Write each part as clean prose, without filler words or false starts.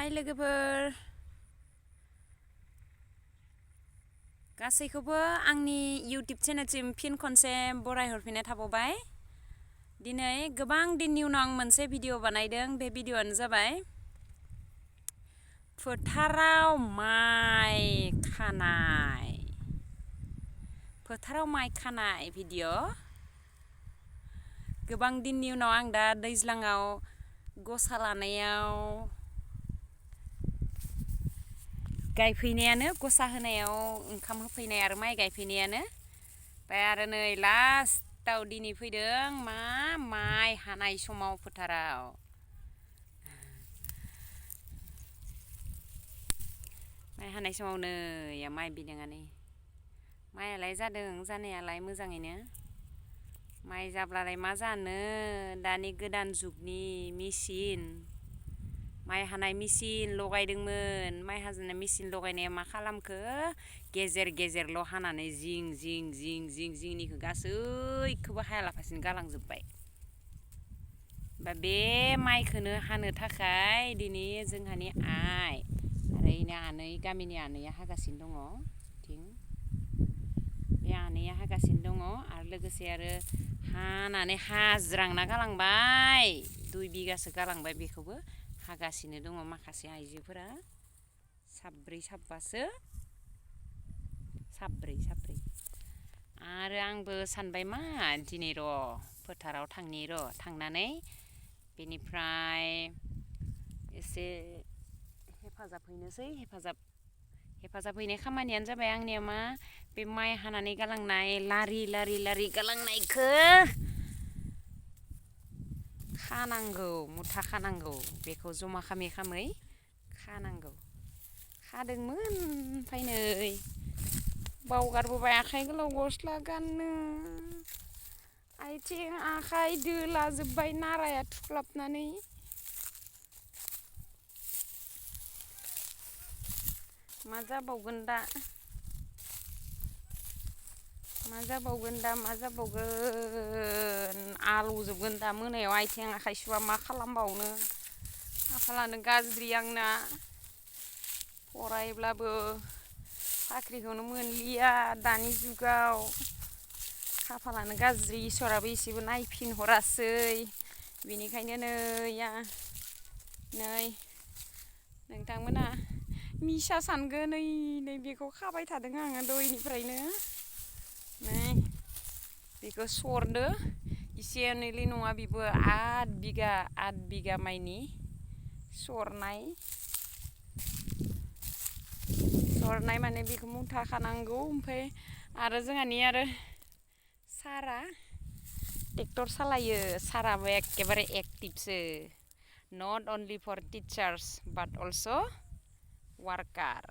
हाय लोगोफोर गासैखौबो आंनि इउट्युब चेनेलसिम फिन खनसे बराय हरफिननाय थाबावबाय। दिनै गोबां दिननि उनाव आं मोनसे भिडिअ बानायदों। बे भिडिअआनो जाबाय फोथाराव माइ खानाय। फोथाराव माइ खानाय भिडिअ। गोबां दिननि उनाव आं दा दैज्लाङाव गसा लानायाव गायफैनायानो गसा होनायाव ओंखाम होफैनाय आरो माइ गायफैनायानो ओमफ्राय आरो नै लास्टाव दिनै फैदों माइ हानाय समाव फोथाराव माइ हानाय समाव नै माइ बिदाङानो माइयालाय जादों जानायालाय मोजाङैनो। माइ जाब्लालाय मा जानो दानि गोदान जुगनि मेचिन माइ हानाय मेचिन लगायदोंमोन। माइ हाजानाय मेचिन लगायनाया मा खालामखो गेजेर गेजेरल' हानानै जिं जिंनिखौ गासैखौबो हायालाफासिनो गालांजोब्बाय। बे माइखौनो हानो थाखाय दिनै जोंहानि आइ आरो इनि आनै गामिनि आनैया हागासिनो दङ। बे आनैया हागासिनो दङ आरो लोगोसे आरो हानानै हाज्रांना गालांबाय 2 बिगासो गालांबाय। बेखौबो हागासिनो दङ माखासे आइजोफोरा साब्रै आरो आंबो सानबाय मा दिनै फोथाराव थांनानै बेनिफ्राय एसे हेफाजाब हैनाय खामानियानो जाबाय आंनिया मा बे माइ हानानै गालांनाय लारि गालांनायखौ खानांगौ, मुथा खानांगौ। बेखौ जमा खामै खानांगौ। खादोंमोन ओमफ्राय नै बावगारबोबाय आखाइ गोलाव गस्ला गाननो। आथिं आखाइ दोलाजोब्बाय नाराया थुख्लाबनानै। मा जाबावगोन आलौजोबगोन दा मोनायाव आथिं आखाइ सुवा मा खालामबावनो। खाफालानो गाज्रि आंना। फरायब्लाबो साख्रिखौनो मोनलिया दानि जुगाव। खाफालानो गाज्रि इसोराबो एसेबो नायफिनहरासै। बेनिखायनो नै नोंथांमोना मिसा सानगोन नै बेखौ खाबाय थादों आङो दहायनिफ्रायनो। नै बेखौ सरदो एसे एनैल' नङा बेबो 8 बिगा माइनि सरनाय माने बेखौ मुथा खानांगौ। ओमफ्राय आरो जोंहानि सारा ट्रेक्टर सालायो। साराबो एखेबारे एक्टिभसो नट अनलि फर टिचार्स बाट अलस' वार्कार।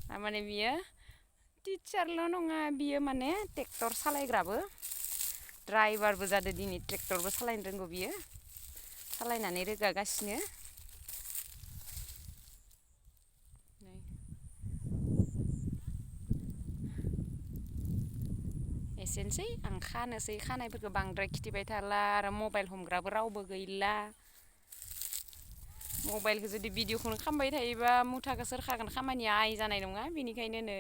थारमाने बियो टिचारल' नङा, बियो माने ट्रेक्टर सालायग्राबो ड्राइभारबो जादों। दिनै ट्रेक्टरबो सालायनो रोंगौ बियो। सालायनानै रोगागासिनो। एसेनोसै आं खानोसै। खानायफोरखौ बांद्राय खिथिबाय थाला आरो मबाइल हमग्राबो रावबो गैला। मबाइलखौ जुदि भिडिअखौनो खालामबाय थायोबा मुथाखौ सोर खागोन? खामानिया आइ जानाय नङा। बेनिखायनो नै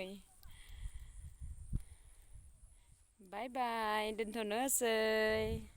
बाय बाय दोनथ'नोसै।